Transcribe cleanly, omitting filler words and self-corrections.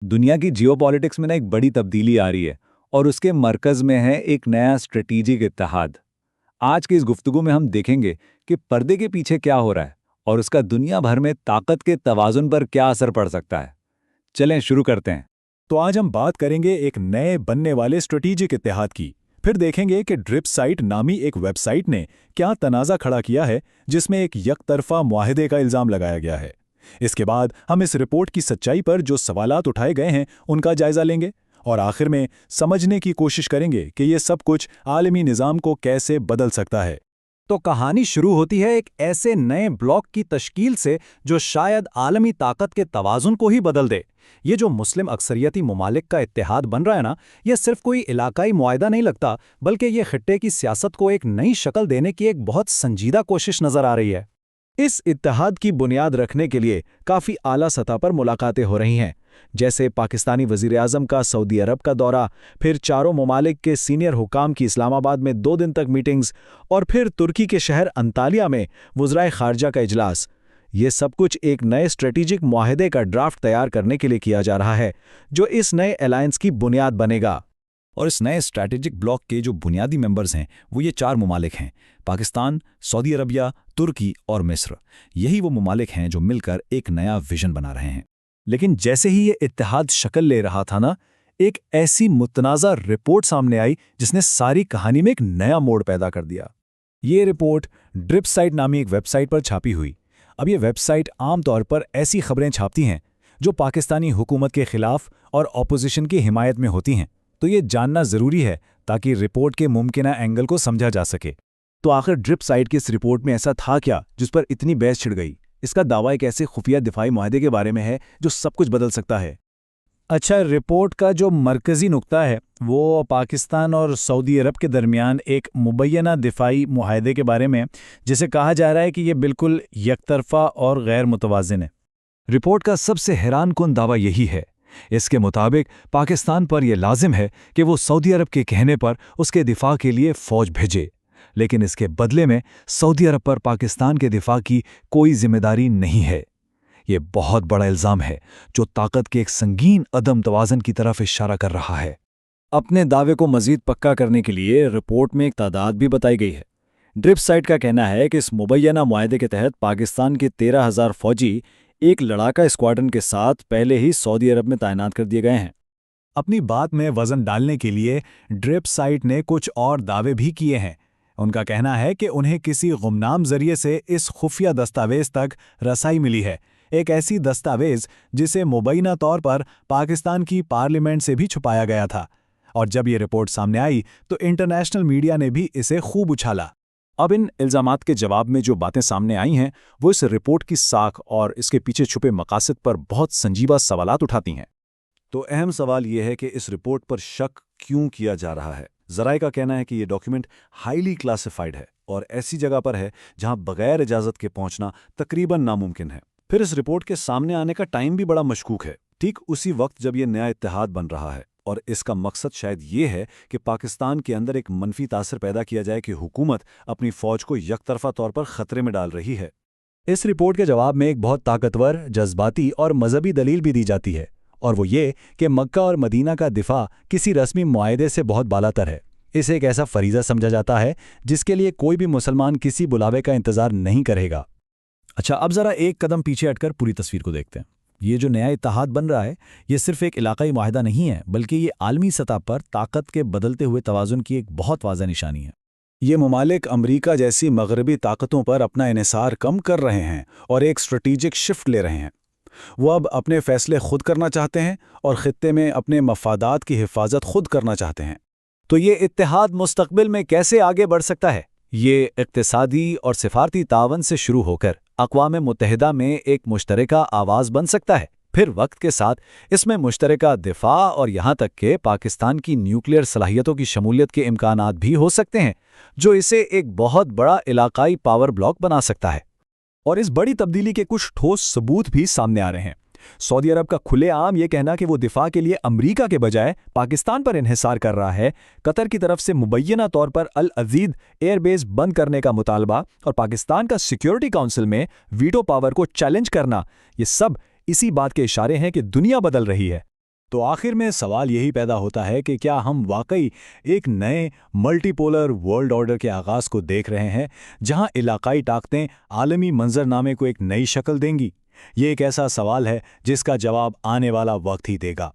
दुनिया की जियोपॉलिटिक्स में ना एक बड़ी तब्दीली आ रही है और उसके मरकज में है एक नया स्ट्रेटेजिक इत्तेहाद। आज की इस गुफ्तगू में हम देखेंगे कि पर्दे के पीछे क्या हो रहा है और उसका दुनिया भर में ताकत के तवाज़ुन पर क्या असर पड़ सकता है। चलें शुरू करते हैं। तो आज हम बात करेंगे एक नए बनने वाले स्ट्रेटेजिक इत्तेहाद की। फिर देखेंगे कि ड्रिप साइट नामी एक वेबसाइट ने क्या तनाज़ा खड़ा किया है जिसमें एक यकतरफा मुआहदे का इल्ज़ाम लगाया गया है। इसके बाद हम इस रिपोर्ट की सच्चाई पर जो सवालात उठाए गए हैं उनका जायजा लेंगे और आखिर में समझने की कोशिश करेंगे कि ये सब कुछ आलमी निज़ाम को कैसे बदल सकता है। तो कहानी शुरू होती है एक ऐसे नए ब्लॉक की तश्कील से जो शायद आलमी ताकत के तवाज़ुन को ही बदल दे। ये जो मुस्लिम अक्सरियती ममालिक का इत्तेहाद बन रहा है ना, ये सिर्फ कोई इलाकाई मुआहदा नहीं लगता, बल्कि ये खिट्टे की सियासत को एक नई शक्ल देने की एक बहुत संजीदा कोशिश नजर आ रही है। इस इत्तेहाद की बुनियाद रखने के लिए काफ़ी आला सतह पर मुलाकातें हो रही हैं, जैसे पाकिस्तानी वज़ीर-ए-आज़म का सऊदी अरब का दौरा, फिर चारों ममालिक के सीनियर हुकाम की इस्लामाबाद में 2 दिन तक मीटिंग्स और फिर तुर्की के शहर अंतालिया में वज़राए ख़ारजा का इजलास। ये सब कुछ एक नए स्ट्रेटेजिक मुआहदे का ड्राफ्ट तैयार करने के लिए किया जा रहा है, जो इस नए अलायंस की बुनियाद बनेगा। और इस नए स्ट्रैटेजिक ब्लॉक के जो बुनियादी मेंबर्स हैं वो ये 4 ममालिक हैं: पाकिस्तान, सऊदी अरबिया, तुर्की और मिस्र। यही वो ममालिक हैं जो मिलकर एक नया विजन बना रहे हैं। लेकिन जैसे ही ये इत्तेहाद शक्ल ले रहा था ना, एक ऐसी मुतनाज़ा रिपोर्ट सामने आई जिसने सारी कहानी में एक नया मोड़ पैदा कर दिया। ये रिपोर्ट ड्रिप साइट नामी एक वेबसाइट पर छापी हुई। अब ये वेबसाइट आमतौर पर ऐसी खबरें छापती हैं जो पाकिस्तानी हुकूमत के खिलाफ और ऑपोजिशन की हिमायत में होती हैं। तो ये जानना ज़रूरी है ताकि रिपोर्ट के मुमकिना एंगल को समझा जा सके। तो आखिर ड्रिप साइट की इस रिपोर्ट में ऐसा था क्या जिस पर इतनी बहस छिड़ गई? इसका दावा एक ऐसे खुफिया दिफाई मुआहदे के बारे में है जो सब कुछ बदल सकता है। अच्छा, रिपोर्ट का जो मरकज़ी नुक्ता है वो पाकिस्तान और सऊदी अरब के दरमियान एक मुबैना दिफाई मुआहदे के बारे में, जिसे कहा जा रहा है कि ये बिल्कुल यकतरफा और गैर मुतवाज़िन है। रिपोर्ट का सबसे हैरान कुन दावा यही है। इसके मुताबिक पाकिस्तान पर यह लाजिम है कि वो सऊदी अरब के कहने पर उसके दिफा के लिए फ़ौज भेजे, लेकिन इसके बदले में सऊदी अरब पर पाकिस्तान के दिफा की कोई जिम्मेदारी नहीं है। ये बहुत बड़ा इल्ज़ाम है जो ताकत के एक संगीन अदम तवाज़न की तरफ इशारा कर रहा है। अपने दावे को मज़ीद पक्का करने के लिए रिपोर्ट में एक तादाद भी बताई गई है। ड्रिप साइट का कहना है कि इस मुबैना मुआहदे के तहत पाकिस्तान के 13,000 फौजी एक लड़ाका स्क्वाड्रन के साथ पहले ही सऊदी अरब में तैनात कर दिए गए हैं। अपनी बात में वज़न डालने के लिए ड्रिप साइट ने कुछ और दावे भी किए हैं। उनका कहना है कि उन्हें किसी गुमनाम जरिए से इस खुफिया दस्तावेज़ तक रसाई मिली है, एक ऐसी दस्तावेज़ जिसे मुबैना तौर पर पाकिस्तान की पार्लियामेंट से भी छुपाया गया था। और जब ये रिपोर्ट सामने आई तो इंटरनेशनल मीडिया ने भी इसे खूब उछाला। अब इन इल्ज़ामात के जवाब में जो बातें सामने आई हैं वो इस रिपोर्ट की साख और इसके पीछे छुपे मकासद पर बहुत संजीदा सवालात उठाती हैं। तो अहम सवाल ये है कि इस रिपोर्ट पर शक क्यों किया जा रहा है। ज़राए का कहना है कि ये डॉक्यूमेंट हाईली क्लासिफाइड है और ऐसी जगह पर है जहां बगैर इजाज़त के पहुंचना तकरीबन नामुमकिन है। फिर इस रिपोर्ट के सामने आने का टाइम भी बड़ा मशकूक है, ठीक उसी वक्त जब ये नया इत्तेहाद बन रहा है, और इसका मकसद शायद ये है कि पाकिस्तान के अंदर एक मनफी तासर पैदा किया जाए कि हुकूमत अपनी फ़ौज को यकतरफा तौर पर ख़तरे में डाल रही है। इस रिपोर्ट के जवाब में एक बहुत ताकतवर, जज्बाती और मजहबी दलील भी दी जाती है, और वो ये कि मक्का और मदीना का दिफा किसी रस्मी मुआहदे से बहुत बालातर है। इसे एक ऐसा फरीज़ा समझा जाता है जिसके लिए कोई भी मुसलमान किसी बुलावे का इंतज़ार नहीं करेगा। अच्छा, अब ज़रा एक कदम पीछे हटकर पूरी तस्वीर को देखते हैं। ये जो नया इत्तेहाद बन रहा है ये सिर्फ एक इलाकाई मुआहदा नहीं है, बल्कि ये आलमी सतह पर ताकत के बदलते हुए तवाज़ुन की एक बहुत वाज़ह निशानी है। ये ममालिक अमरीका जैसी मगरबी ताकतों पर अपना इन्हिसार कम कर रहे हैं और एक स्ट्रेटेजिक शिफ्ट ले रहे हैं। वो अब अपने फैसले खुद करना चाहते हैं और खित्ते में अपने मफादात की हिफाजत खुद करना चाहते हैं। तो ये इत्तेहाद मुस्तकबिल में कैसे आगे बढ़ सकता है? ये इक्तिसादी और सिफारती तावन से शुरू होकर अक़वाम मुत्तहिदा में एक मुश्तरका आवाज़ बन सकता है। फिर वक्त के साथ इसमें मुश्तरका दिफा और यहाँ तक कि पाकिस्तान की न्यूक्लियर सलाहियतों की शमूलियत के इम्कानात भी हो सकते हैं, जो इसे एक बहुत बड़ा इलाकाई पावर ब्लॉक बना सकता है। और इस बड़ी तब्दीली के कुछ ठोस सबूत भी सामने आ रहे हैं। सऊदी अरब का खुलेआम ये कहना कि वो दिफा के लिए अमरीका के बजाय पाकिस्तान पर इन्हिसार कर रहा है, कतर की तरफ से मुबैना तौर पर अल अजीद एयरबेस बंद करने का मुतालबा और पाकिस्तान का सिक्योरिटी काउंसिल में वीटो पावर को चैलेंज करना, ये सब इसी बात के इशारे हैं कि दुनिया बदल रही है। تو آخر میں سوال یہی پیدا ہوتا ہے کہ کیا ہم واقعی ایک نئے ملٹی پولر ورلڈ آرڈر کے آغاز کو دیکھ رہے ہیں جہاں علاقائی طاقتیں عالمی منظرنامے کو ایک نئی شکل دیں گی؟ یہ ایک ایسا سوال ہے جس کا جواب آنے والا وقت ہی دے گا۔